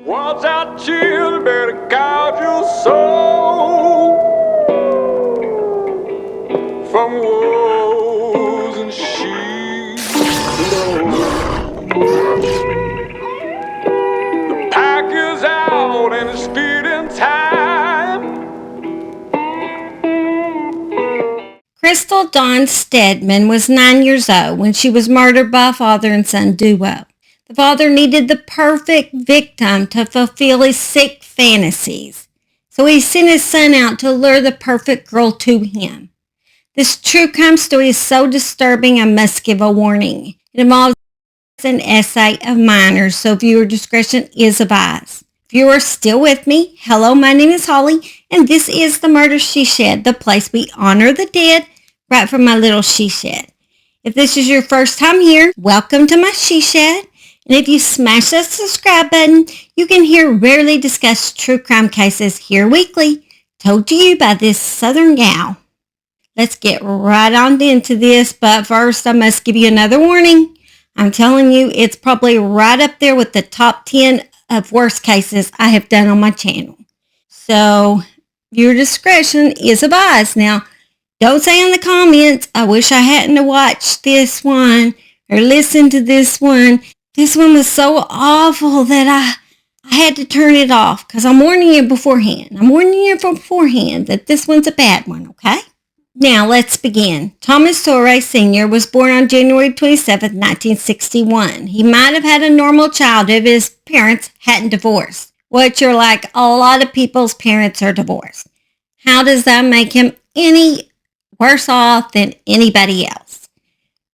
Watch out, chill, better guard your soul from woes and sheep. The pack is out and it's speeding time. Krystal Dawn Stedman was 9 years old when she was murdered by a father and son duo. The father needed the perfect victim to fulfill his sick fantasies, so he sent his son out to lure the perfect girl to him. This true crime story is so disturbing I must give a warning. It involves an essay of minors, so viewer discretion is advised. If you are still with me, hello, my name is Holly, and this is The Murder She Shed, the place we honor the dead right from my little she shed. If this is your first time here, welcome to my she shed. And if you smash that subscribe button, you can hear rarely discussed true crime cases here weekly, told to you by this southern gal. Let's get right on into this, but first I must give you another warning. I'm telling you, it's probably right up there with the top 10 of worst cases I have done on my channel. So, viewer discretion is advised. Now, don't say in the comments, I wish I hadn't watched this one or listened to this one. This one was so awful that I had to turn it off because I'm warning you beforehand. I'm warning you beforehand that this one's a bad one, okay? Now, let's begin. Thomas Soria Sr. was born on January 27, 1961. He might have had a normal childhood if his parents hadn't divorced, which are like a lot of people's parents are divorced. How does that make him any worse off than anybody else?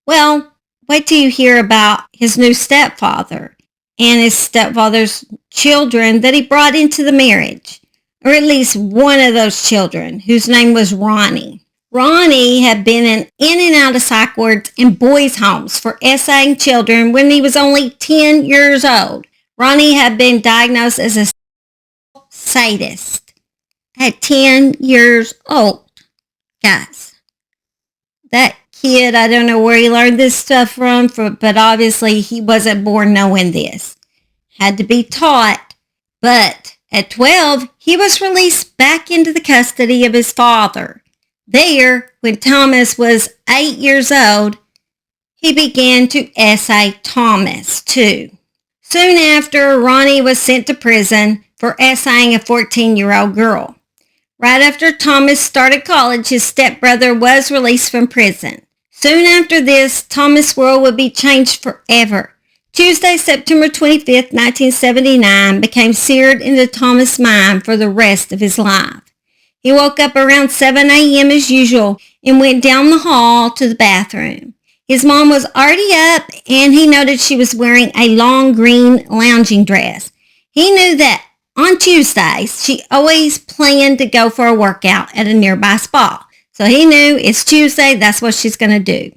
Well, wait till you hear about his new stepfather and his stepfather's children that he brought into the marriage, or at least one of those children, whose name was Ronnie. Ronnie had been in and out of psych wards and boys' homes for SAing children when he was only 10 years old. Ronnie had been diagnosed as a sadist at 10 years old. Guys, that kid, I don't know where he learned this stuff from, but obviously he wasn't born knowing this. Had to be taught. But at 12, he was released back into the custody of his father. There, when Thomas was 8 years old, he began to essay Thomas too. Soon after, Ronnie was sent to prison for essaying a 14-year-old girl. Right after Thomas started college, his stepbrother was released from prison. Soon after this, Thomas' world would be changed forever. Tuesday, September 25th, 1979, became seared into Thomas' mind for the rest of his life. He woke up around 7 a.m. as usual and went down the hall to the bathroom. His mom was already up and he noted she was wearing a long green lounging dress. He knew that on Tuesdays, she always planned to go for a workout at a nearby spa. So he knew it's Tuesday, that's what she's going to do.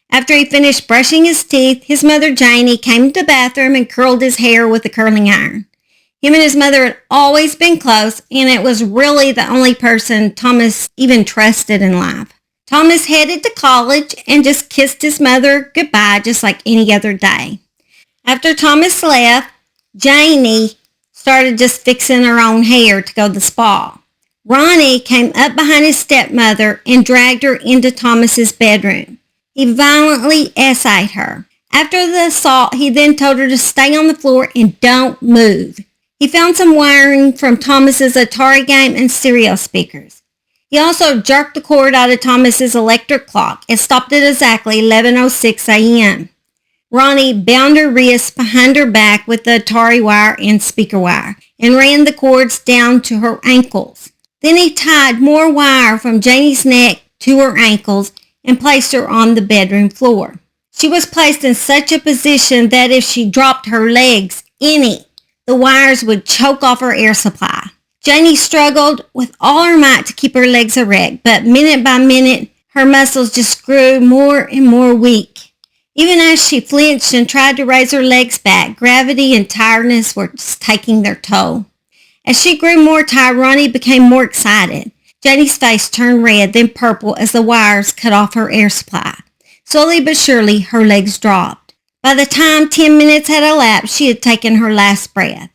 After he finished brushing his teeth, his mother Janie came to the bathroom and curled his hair with a curling iron. Him and his mother had always been close, and it was really the only person Thomas even trusted in life. Thomas headed to college and just kissed his mother goodbye just like any other day. After Thomas left, Janie started just fixing her own hair to go to the spa. Ronnie came up behind his stepmother and dragged her into Thomas's bedroom. He violently essayed her. After the assault, he then told her to stay on the floor and don't move. He found some wiring from Thomas's Atari game and stereo speakers. He also jerked the cord out of Thomas's electric clock and stopped it exactly 11:06 a.m. Ronnie bound her wrists behind her back with the Atari wire and speaker wire and ran the cords down to her ankles. Then he tied more wire from Janie's neck to her ankles and placed her on the bedroom floor. She was placed in such a position that if she dropped her legs any, the wires would choke off her air supply. Janie struggled with all her might to keep her legs erect, but minute by minute, her muscles just grew more and more weak. Even as she flinched and tried to raise her legs back, gravity and tiredness were just taking their toll. As she grew more tired, Ronnie became more excited. Janie's face turned red, then purple as the wires cut off her air supply. Slowly but surely, her legs dropped. By the time 10 minutes had elapsed, she had taken her last breath.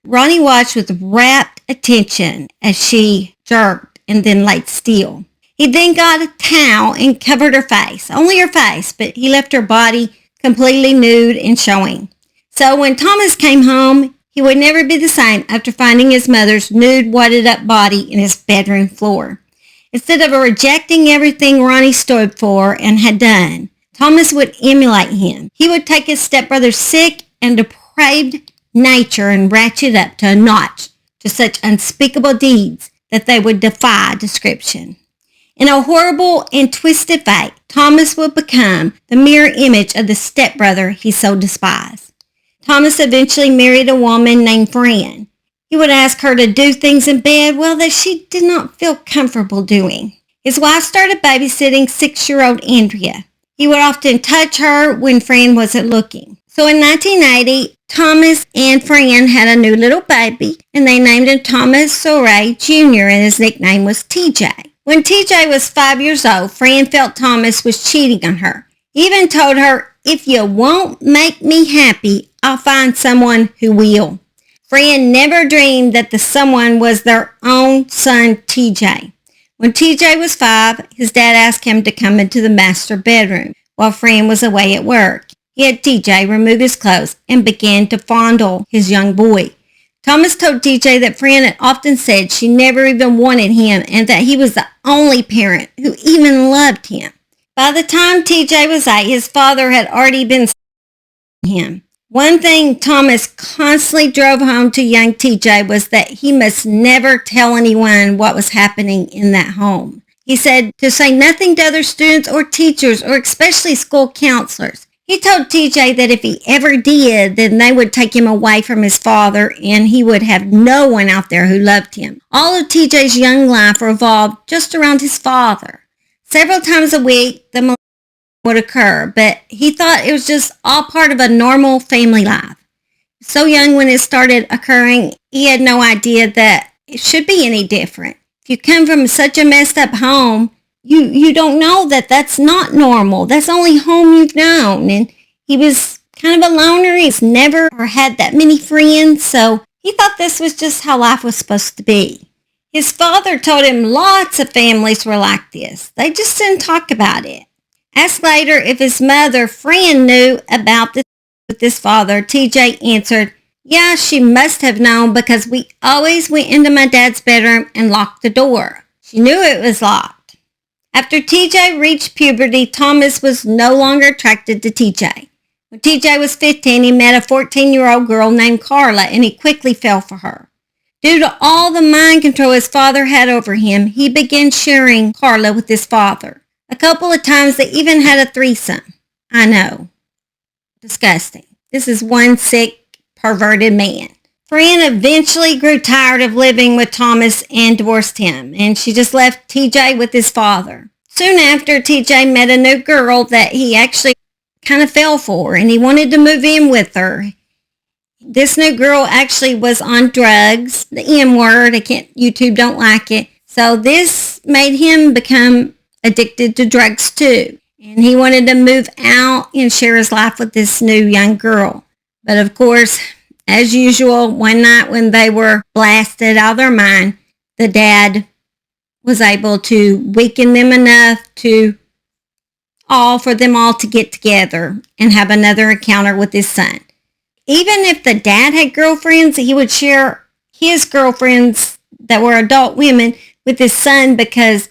Ronnie watched with rapt attention as she jerked and then laid still. He then got a towel and covered her face, only her face, but he left her body completely nude and showing. So when Thomas came home, he would never be the same after finding his mother's nude, wadded up body in his bedroom floor. Instead of rejecting everything Ronnie stood for and had done, Thomas would emulate him. He would take his stepbrother's sick and depraved nature and ratchet up to a notch to such unspeakable deeds that they would defy description. In a horrible and twisted fate, Thomas would become the mirror image of the stepbrother he so despised. Thomas eventually married a woman named Fran. He would ask her to do things in bed, that she did not feel comfortable doing. His wife started babysitting 6-year-old Andrea. He would often touch her when Fran wasn't looking. So in 1980, Thomas and Fran had a new little baby, and they named him Thomas SORIA Jr., and his nickname was TJ. When TJ was 5 years old, Fran felt Thomas was cheating on her. He even told her, "If you won't make me happy, I'll find someone who will." Fran never dreamed that the someone was their own son, TJ. When TJ was 5, his dad asked him to come into the master bedroom while Fran was away at work. He had TJ remove his clothes and began to fondle his young boy. Thomas told TJ that Fran had often said she never even wanted him and that he was the only parent who even loved him. By the time TJ was 8, his father had already been him. One thing Thomas constantly drove home to young TJ was that he must never tell anyone what was happening in that home. He said to say nothing to other students or teachers or especially school counselors. He told TJ that if he ever did, then they would take him away from his father and he would have no one out there who loved him. All of TJ's young life revolved just around his father. Several times a week, the would occur, but he thought it was just all part of a normal family life. So young when it started occurring, he had no idea that it should be any different. If you come from such a messed up home, you don't know that that's not normal. That's only home you've known. And he was kind of a loner. He's never had that many friends, so he thought this was just how life was supposed to be. His father told him lots of families were like this. They just didn't talk about it. Asked later if his mother, Fran, knew about this with his father, TJ answered, "Yeah, she must have known because we always went into my dad's bedroom and locked the door. She knew it was locked." After TJ reached puberty, Thomas was no longer attracted to TJ. When TJ was 15, he met a 14-year-old girl named Carla, and he quickly fell for her. Due to all the mind control his father had over him, he began sharing Carla with his father. A couple of times they even had a threesome. I know. Disgusting. This is one sick, perverted man. Fran eventually grew tired of living with Thomas and divorced him, and she just left TJ with his father. Soon after, TJ met a new girl that he actually kind of fell for, and he wanted to move in with her. This new girl actually was on drugs, the M word. YouTube don't like it. So this made him become addicted to drugs too. And he wanted to move out and share his life with this new young girl. But of course, as usual, one night when they were blasted out of their mind, the dad was able to weaken them enough for them all to get together and have another encounter with his son. Even if the dad had girlfriends, he would share his girlfriends that were adult women with his son because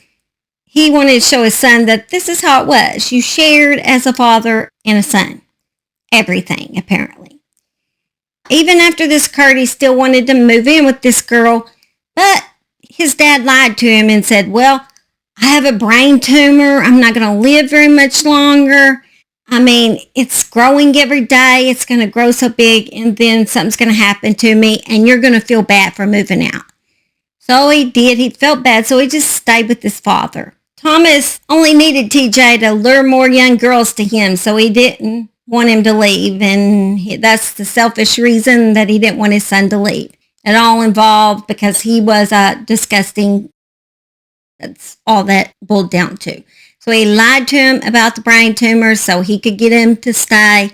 he wanted to show his son that this is how it was. You shared as a father and a son. Everything, apparently. Even after this occurred, he still wanted to move in with this girl, but his dad lied to him and said, "Well, I have a brain tumor. I'm not going to live very much longer. I mean, it's growing every day. It's going to grow so big, and then something's going to happen to me, and you're going to feel bad for moving out." So he did. He felt bad, so he just stayed with his father. Thomas only needed TJ to lure more young girls to him, so he didn't want him to leave, and that's the selfish reason that he didn't want his son to leave. It all involved because he was a disgusting. That's all that boiled down to. So he lied to him about the brain tumor so he could get him to stay.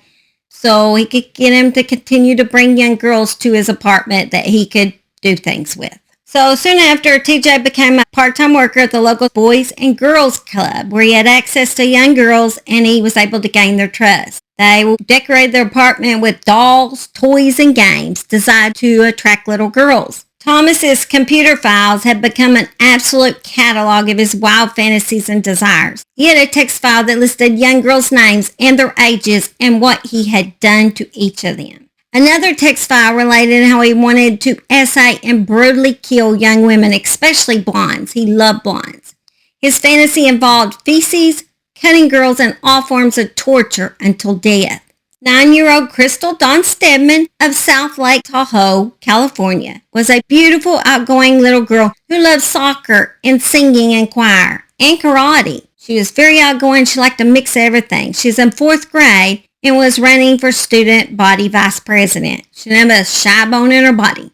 so he could get him to continue to bring young girls to his apartment that he could do things with. So soon after, TJ became a part-time worker at the local Boys and Girls Club, where he had access to young girls and he was able to gain their trust. They decorated their apartment with dolls, toys, and games designed to attract little girls. Thomas's computer files had become an absolute catalog of his wild fantasies and desires. He had a text file that listed young girls' names and their ages and what he had done to each of them. Another text file related how he wanted to essay and brutally kill young women, especially blondes. He loved blondes. His fantasy involved feces, cutting girls, and all forms of torture until death. 9-year-old Krystal Dawn Stedman of South Lake Tahoe, California, was a beautiful, outgoing little girl who loved soccer and singing and choir and karate. She was very outgoing. She liked to mix everything. She was in 4th grade and was running for student body vice president. She didn't have a shy bone in her body.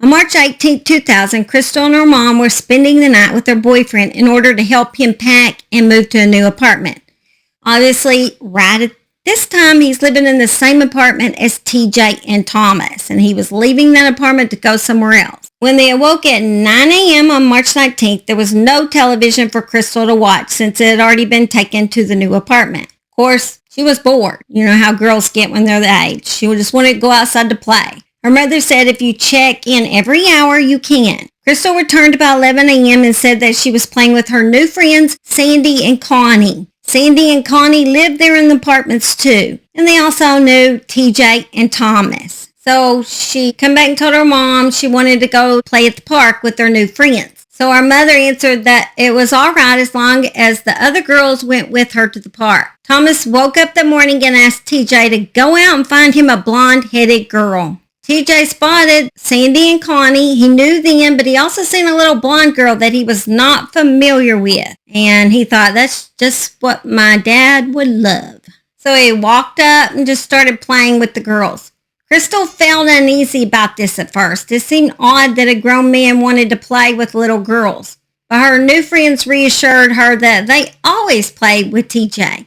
On March 18, 2000, Krystal and her mom were spending the night with her boyfriend in order to help him pack and move to a new apartment. Obviously, right at this time, he's living in the same apartment as TJ and Thomas, and he was leaving that apartment to go somewhere else. When they awoke at 9 a.m. on March 19th, there was no television for Krystal to watch since it had already been taken to the new apartment. Of course, she was bored. You know how girls get when they're that age. She just wanted to go outside to play. Her mother said if you check in every hour, you can. Krystal returned about 11 a.m. and said that she was playing with her new friends, Sandy and Connie. Sandy and Connie lived there in the apartments too. And they also knew TJ and Thomas. So she come back and told her mom she wanted to go play at the park with their new friends. So our mother answered that it was all right as long as the other girls went with her to the park. Thomas woke up that morning and asked TJ to go out and find him a blonde-headed girl. TJ spotted Sandy and Connie. He knew them, but he also seen a little blonde girl that he was not familiar with. And he thought, that's just what my dad would love. So he walked up and just started playing with the girls. Krystal felt uneasy about this at first. It seemed odd that a grown man wanted to play with little girls. But her new friends reassured her that they always played with TJ.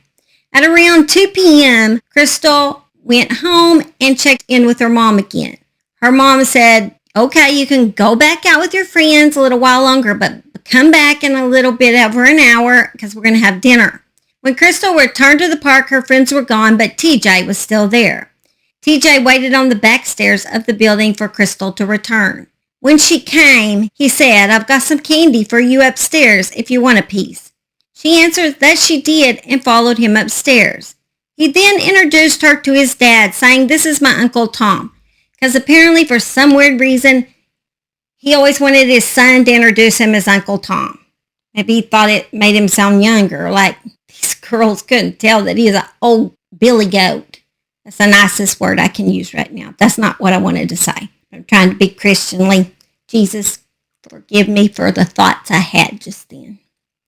At around 2 p.m., Krystal went home and checked in with her mom again. Her mom said, okay, you can go back out with your friends a little while longer, but come back in a little bit over an hour because we're going to have dinner. When Krystal returned to the park, her friends were gone, but TJ was still there. TJ waited on the back stairs of the building for Krystal to return. When she came, he said, I've got some candy for you upstairs if you want a piece. She answered that she did and followed him upstairs. He then introduced her to his dad, saying, this is my Uncle Tom, because apparently for some weird reason, he always wanted his son to introduce him as Uncle Tom. Maybe he thought it made him sound younger, like these girls couldn't tell that he's an old billy goat. That's the nicest word I can use right now. That's not what I wanted to say. I'm trying to be Christianly. Jesus, forgive me for the thoughts I had just then.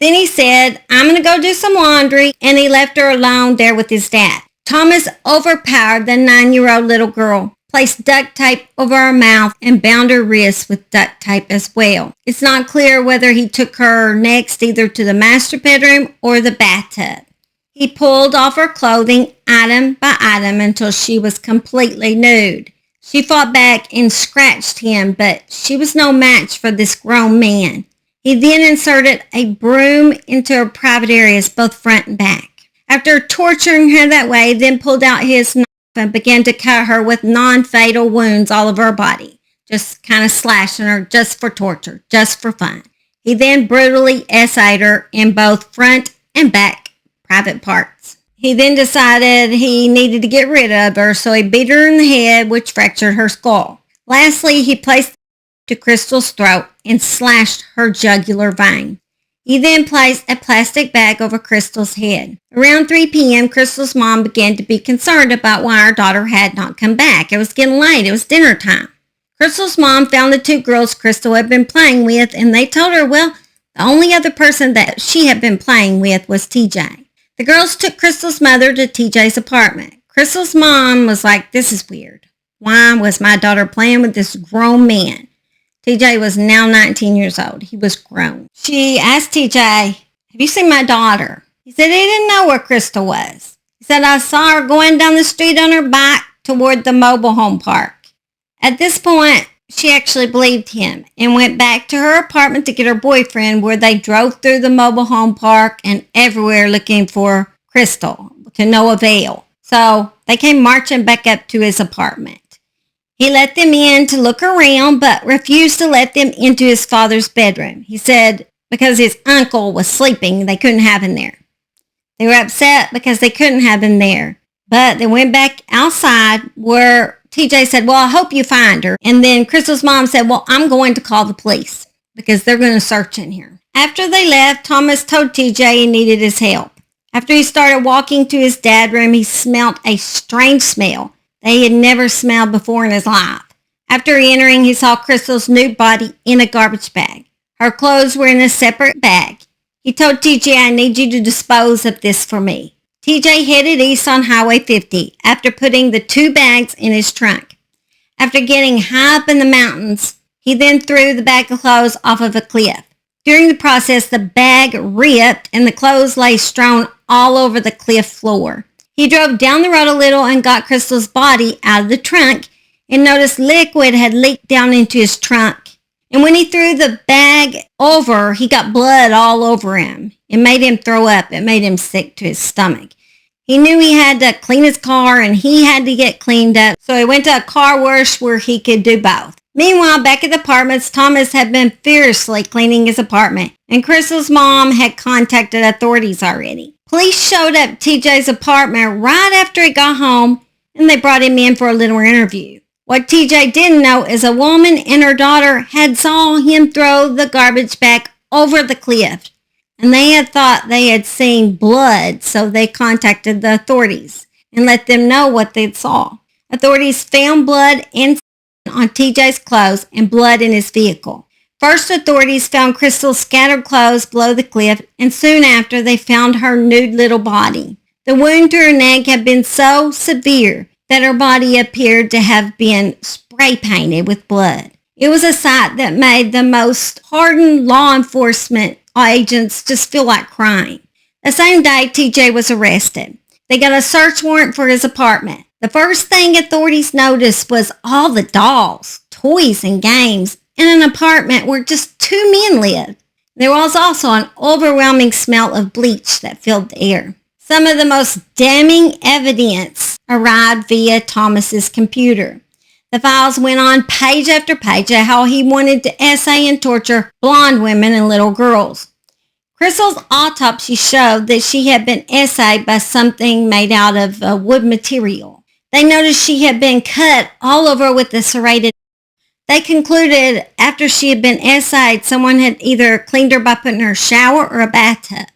Then he said, I'm going to go do some laundry, and he left her alone there with his dad. Thomas overpowered the 9-year-old little girl, placed duct tape over her mouth, and bound her wrists with duct tape as well. It's not clear whether he took her next either to the master bedroom or the bathtub. He pulled off her clothing item by item until she was completely nude. She fought back and scratched him, but she was no match for this grown man. He then inserted a broom into her private areas, both front and back. After torturing her that way, he then pulled out his knife and began to cut her with non-fatal wounds all over her body, just kind of slashing her just for torture, just for fun. He then brutally essayed her in both front and back private parts. He then decided he needed to get rid of her, so he beat her in the head, which fractured her skull. Lastly, he placed to Krystal's throat and slashed her jugular vein. He then placed a plastic bag over Krystal's head. Around 3 p.m., Krystal's mom began to be concerned about why her daughter had not come back. It was getting late. It was dinner time. Krystal's mom found the 2 girls Krystal had been playing with, and they told her, well, the only other person that she had been playing with was TJ. The girls took Krystal's mother to TJ's apartment. Krystal's mom was like, this is weird. Why was my daughter playing with this grown man? TJ was now 19 years old. He was grown. She asked TJ, have you seen my daughter? He said he didn't know where Krystal was. He He said, I saw her going down the street on her bike toward the mobile home park. At this point, she actually believed him and went back to her apartment to get her boyfriend, where they drove through the mobile home park and everywhere looking for Krystal, to no avail. So they came marching back up to his apartment. He let them in to look around, but refused to let them into his father's bedroom. He said because his uncle was sleeping, they couldn't have him there. They were upset because they couldn't have him there. But they went back outside where TJ said, well, I hope you find her. And then Krystal's mom said, well, I'm going to call the police because they're going to search in here. After they left, Thomas told TJ he needed his help. After he started walking to his dad's room, he smelled a strange smell that he had never smelled before in his life. After entering, he saw Krystal's nude body in a garbage bag. Her clothes were in a separate bag. He told TJ, I need you to dispose of this for me. TJ headed east on Highway 50 after putting the 2 bags in his trunk. After getting high up in the mountains, he then threw the bag of clothes off of a cliff. During the process, the bag ripped and the clothes lay strewn all over the cliff floor. He drove down the road a little and got Krystal's body out of the trunk and noticed liquid had leaked down into his trunk. And when he threw the bag over, he got blood all over him. It made him throw up. It made him sick to his stomach. He knew he had to clean his car and he had to get cleaned up, so he went to a car wash where he could do both. Meanwhile, back at the apartments, Thomas had been fiercely cleaning his apartment, and Krystal's mom had contacted authorities already. Police showed up at TJ's apartment right after he got home, and they brought him in for a little interview. What TJ didn't know is a woman and her daughter had saw him throw the garbage bag over the cliff, and they had thought they had seen blood, so they contacted the authorities and let them know what they saw. Authorities found blood and on TJ's clothes and blood in his vehicle. First, authorities found Krystal's scattered clothes below the cliff, and soon after, they found her nude little body. The wound to her neck had been so severe that her body appeared to have been spray painted with blood. It was a sight that made the most hardened law enforcement agents just feel like crying. The same day, TJ was arrested. They got a search warrant for his apartment. The first thing authorities noticed was all the dolls, toys, and games in an apartment where just 2 men lived. There was also an overwhelming smell of bleach that filled the air. Some of the most damning evidence arrived via Thomas's computer. The files went on page after page of how he wanted to essay and torture blonde women and little girls. Krystal's autopsy showed that she had been essayed by something made out of wood material. They noticed she had been cut all over with a serrated. They concluded after she had been essayed, someone had either cleaned her by putting her in a shower or a bathtub.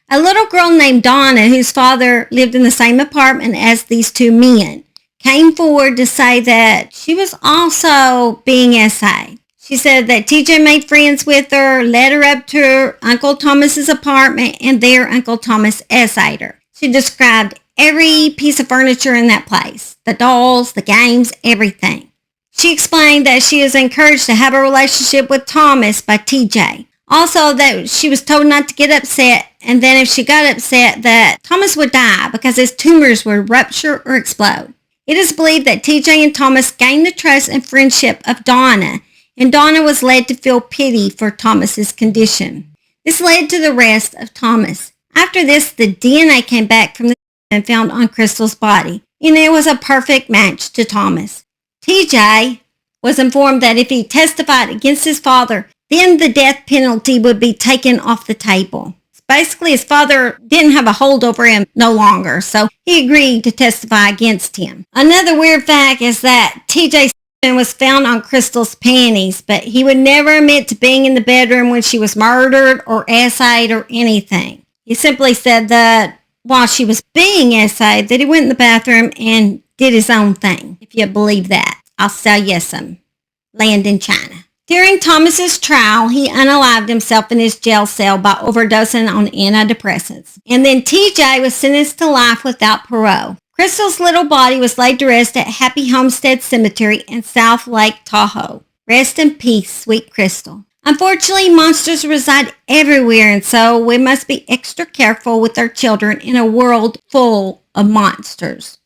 A little girl named Donna, whose father lived in the same apartment as these 2 men, came forward to say that she was also being essayed. She said that TJ made friends with her, led her up to her Uncle Thomas's apartment, and there Uncle Thomas essayed her. She described every piece of furniture in that place, the dolls, the games, everything. She explained that she was encouraged to have a relationship with Thomas by TJ. Also, that she was told not to get upset, and then if she got upset, that Thomas would die because his tumors would rupture or explode. It is believed that TJ and Thomas gained the trust and friendship of Donna, and Donna was led to feel pity for Thomas's condition. This led to the arrest of Thomas. After this, the DNA came back from the and found on Krystal's body, and it was a perfect match to Thomas. TJ was informed that if he testified against his father, then the death penalty would be taken off the table. Basically, his father didn't have a hold over him no longer, so he agreed to testify against him. Another weird fact is that TJ was found on Krystal's panties, but he would never admit to being in the bedroom when she was murdered or essayed or anything. He simply said that while she was being essayed, that he went in the bathroom and did his own thing. If you believe that, I'll sell you some land in China. During Thomas's trial, he unalived himself in his jail cell by overdosing on antidepressants. And then TJ was sentenced to life without parole. Krystal's little body was laid to rest at Happy Homestead Cemetery in South Lake Tahoe. Rest in peace, sweet Krystal. Unfortunately, monsters reside everywhere, and so we must be extra careful with our children in a world full of monsters.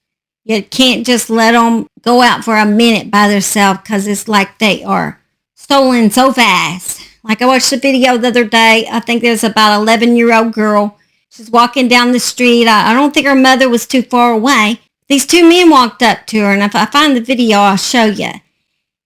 You can't just let them go out for a minute by themselves because it's like they are stolen so fast. Like I watched a video the other day. I think there's about an 11-year-old girl. She's walking down the street. I don't think her mother was too far away. These two men walked up to her, and if I find the video, I'll show you.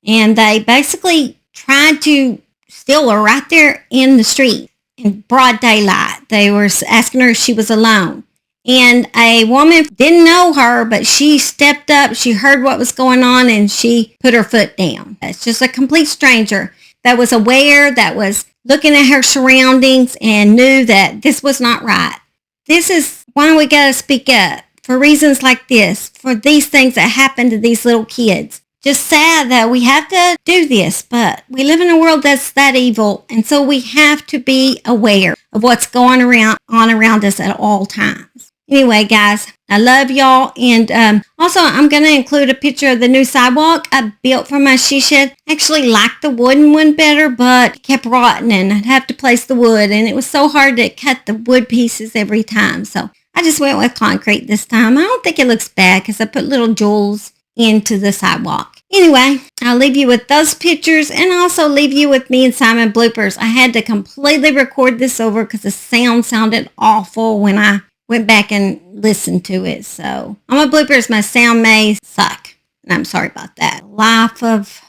And they basically tried to steal her right there in the street in broad daylight. They were asking her if she was alone. And a woman didn't know her, but she stepped up. She heard what was going on, and she put her foot down. It's just a complete stranger that was aware, that was looking at her surroundings and knew that this was not right. This is why we got to speak up for reasons like this, for these things that happen to these little kids. Just sad that we have to do this, but we live in a world that's that evil, and so we have to be aware of what's going on around us at all times. Anyway, guys, I love y'all, and also I'm going to include a picture of the new sidewalk I built for my she shed. I actually liked the wooden one better, but it kept rotting, and I'd have to place the wood, and it was so hard to cut the wood pieces every time, so I just went with concrete this time. I don't think it looks bad because I put little jewels into the sidewalk. Anyway, I'll leave you with those pictures and also leave you with me and Simon bloopers. I had to completely record this over because the sound sounded awful when I went back and listened to it. So on my bloopers, my sound may suck. And I'm sorry about that. Life of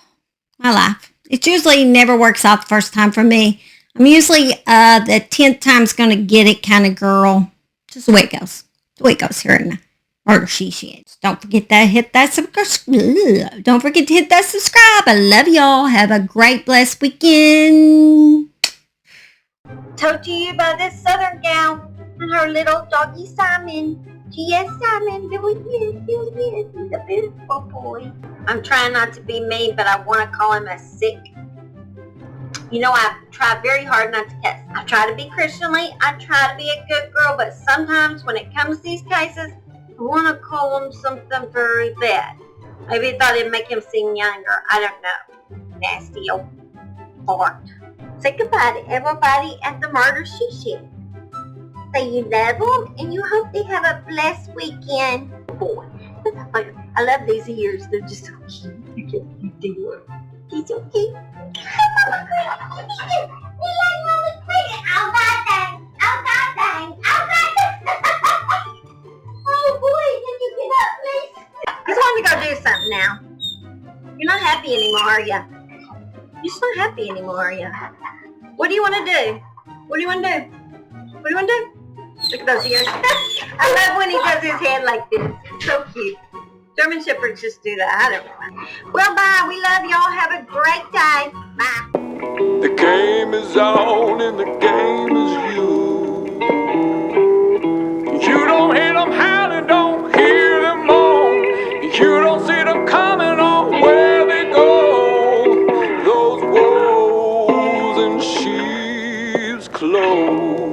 my life. It usually never works out the first time for me. I'm usually the 10th time's going to get it kind of girl. Just the way it goes. The way it goes here in the Murder She Shed. Don't forget to hit that subscribe. Don't forget to hit that subscribe. I love y'all. Have a great, blessed weekend. Told to you about this southern gal and her little doggy Simon. Yes, Simon. There he is. He's a beautiful boy. I'm trying not to be mean, but I want to call him a sick. You know, I try very hard not to cuss. I try to be Christianly. I try to be a good girl, but sometimes when it comes to these cases, I want to call him something very bad. Maybe I thought it'd make him seem younger. I don't know. Nasty old fart. Say goodbye to everybody at the Murder She Shed. Say you love them and you hope they have a blessed weekend. Boy, I love these ears. They're just so cute. You can't do it. He's so cute. Oh boy, can you get up, please? He's wanting to go do something now. You're not happy anymore, are you? You're just not happy anymore, are you? What do you want to do? What do you want to do? What do you want to do? Look at those ears. I love when he does his head like this. So cute. German Shepherds just do that. I don't know. Well, bye. We love y'all. Have a great day. Bye. The game is on and the game is you. You don't hear them howling, don't hear them moan. You don't see them coming on where they go. Those wolves in sheep's clothes.